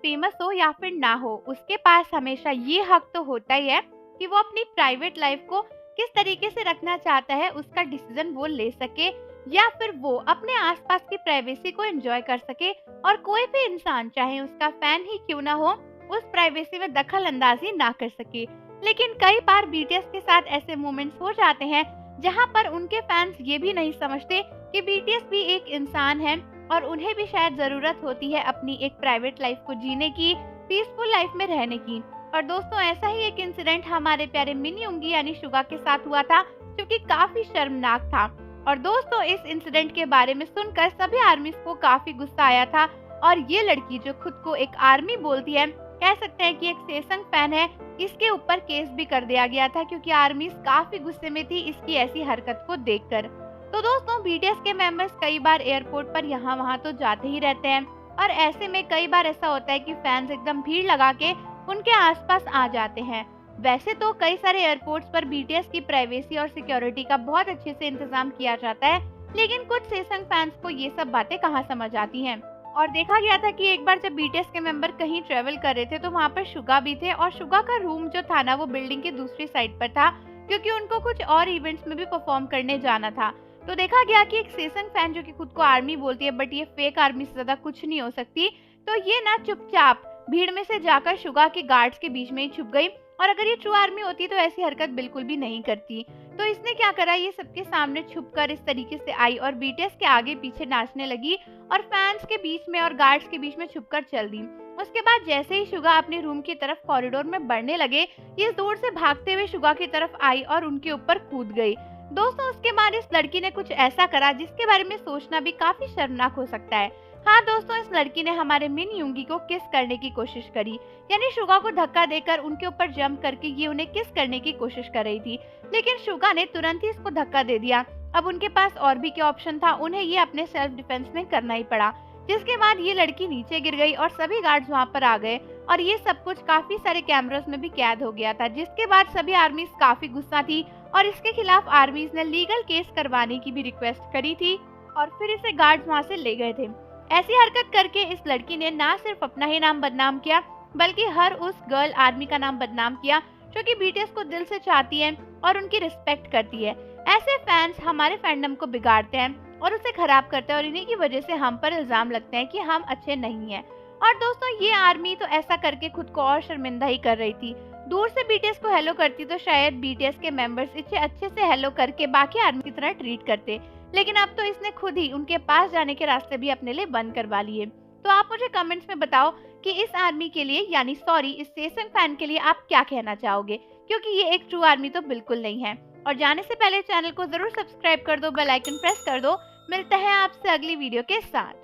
Famous हो या फिर ना हो, उसके पास हमेशा ये हक तो होता ही है कि वो अपनी प्राइवेट लाइफ को किस तरीके से रखना चाहता है उसका डिसीजन वो ले सके, या फिर वो अपने आसपास की प्राइवेसी को एंजॉय कर सके और कोई भी इंसान चाहे उसका फैन ही क्यों ना हो उस प्राइवेसी में दखल अंदाजी ना कर सके। लेकिन कई बार बीटीएस के साथ ऐसे मोमेंट्स हो जाते हैं जहां पर उनके फैंस ये भी नहीं समझते कि बीटीएस भी एक इंसान है और उन्हें भी शायद जरूरत होती है अपनी एक प्राइवेट लाइफ को जीने की, पीसफुल लाइफ में रहने की। और दोस्तों ऐसा ही एक इंसिडेंट हमारे प्यारे मिनी उंगी यानी शुगा के साथ हुआ था, जो कि काफी शर्मनाक था। और दोस्तों इस इंसिडेंट के बारे में सुनकर सभी आर्मीज को काफी गुस्सा आया था और ये लड़की जो खुद को एक आर्मी बोलती है, कह सकते हैं कि एक सेसंग फैन है, इसके ऊपर केस भी कर दिया गया था क्योंकि आर्मीज काफी गुस्से में थी इसकी ऐसी हरकत को देखकर। तो दोस्तों बीटीएस के मेंबर्स कई बार एयरपोर्ट पर यहाँ वहाँ तो जाते ही रहते हैं और ऐसे में कई बार ऐसा होता है कि फैंस एकदम भीड़ लगा के उनके आसपास आ जाते हैं। वैसे तो कई सारे एयरपोर्ट्स पर बीटीएस की प्राइवेसी और सिक्योरिटी का बहुत अच्छे से इंतजाम किया जाता है, लेकिन कुछ सेसंग फैंस को ये सब बातें कहाँ समझ आती हैं। और देखा गया था कि एक बार जब बीटीएस के मेंबर कहीं ट्रेवल कर रहे थे तो वहाँ पर शुगा भी थे और शुगा का रूम जो था ना वो बिल्डिंग की दूसरी साइड पर था, क्योंकि उनको कुछ और इवेंट्स में भी परफॉर्म करने जाना था। तो देखा गया कि एक सेसंग फैन जो कि खुद को आर्मी बोलती है बट ये फेक आर्मी से ज्यादा कुछ नहीं हो सकती, तो ये ना चुपचाप भीड़ में से जाकर शुगा के गार्ड्स के बीच में ही छुप गई। और अगर ये ट्रू आर्मी होती तो ऐसी हरकत बिल्कुल भी नहीं करती। तो इसने क्या करा, ये सबके सामने छुपकर इस तरीके से आई और बीटीएस के आगे पीछे नाचने लगी और फैंस के बीच में और गार्ड्स के बीच में छुपकर चल दी। उसके बाद जैसे ही शुगा अपने रूम की तरफ कॉरिडोर में बढ़ने लगे, ये दूर से भागते हुए शुगा की तरफ आई और उनके ऊपर कूद गई। दोस्तों उसके बाद इस लड़की ने कुछ ऐसा करा जिसके बारे में सोचना भी काफी शर्मनाक हो सकता है। हाँ दोस्तों, इस लड़की ने हमारे मिनी युंगी को किस करने की कोशिश करी, यानी शुगा को धक्का देकर उनके ऊपर जंप करके ये उन्हें किस करने की कोशिश कर रही थी, लेकिन शुगा ने तुरंत ही इसको धक्का दे दिया। अब उनके पास और भी क्या ऑप्शन था, उन्हें ये अपने सेल्फ डिफेंस में करना ही पड़ा, जिसके बाद ये लड़की नीचे गिर गई और सभी गार्ड्स वहाँ पर आ गए और ये सब कुछ काफी सारे कैमरास में भी कैद हो गया था, जिसके बाद सभी आर्मीज काफी गुस्सा थी और इसके खिलाफ आर्मीज ने लीगल केस करवाने की भी रिक्वेस्ट करी थी और फिर इसे गार्ड्स वहाँ से ले गए थे। ऐसी हरकत करके इस लड़की ने ना सिर्फ अपना ही नाम बदनाम किया बल्कि हर उस गर्ल आर्मी का नाम बदनाम किया जो कि बीटीएस को दिल से चाहती है और उनकी रिस्पेक्ट करती है। ऐसे फैंस हमारे फैंडम को बिगाड़ते हैं और उसे खराब करते हैं और इन्हीं की वजह से हम पर इल्जाम लगते हैं कि हम अच्छे नहीं हैं। और दोस्तों ये आर्मी तो ऐसा करके खुद को और शर्मिंदा ही कर रही थी। दूर से बीटीएस को हेलो करती तो शायद बीटीएस के मेंबर्स इसे अच्छे से हेलो करके बाकी आर्मी की तरह ट्रीट करते, लेकिन अब तो इसने खुद ही उनके पास जाने के रास्ते भी अपने लिए बंद करवा लिए। तो आप मुझे कमेंट्स में बताओ कि इस आर्मी के लिए यानी सॉरी इस सेसंग फैन के लिए आप क्या कहना चाहोगे, क्योंकि ये एक ट्रू आर्मी तो बिल्कुल नहीं है। और जाने से पहले चैनल को जरूर सब्सक्राइब कर दो, बेल आइकन प्रेस कर दो। मिलते हैं आपसे अगली वीडियो के साथ।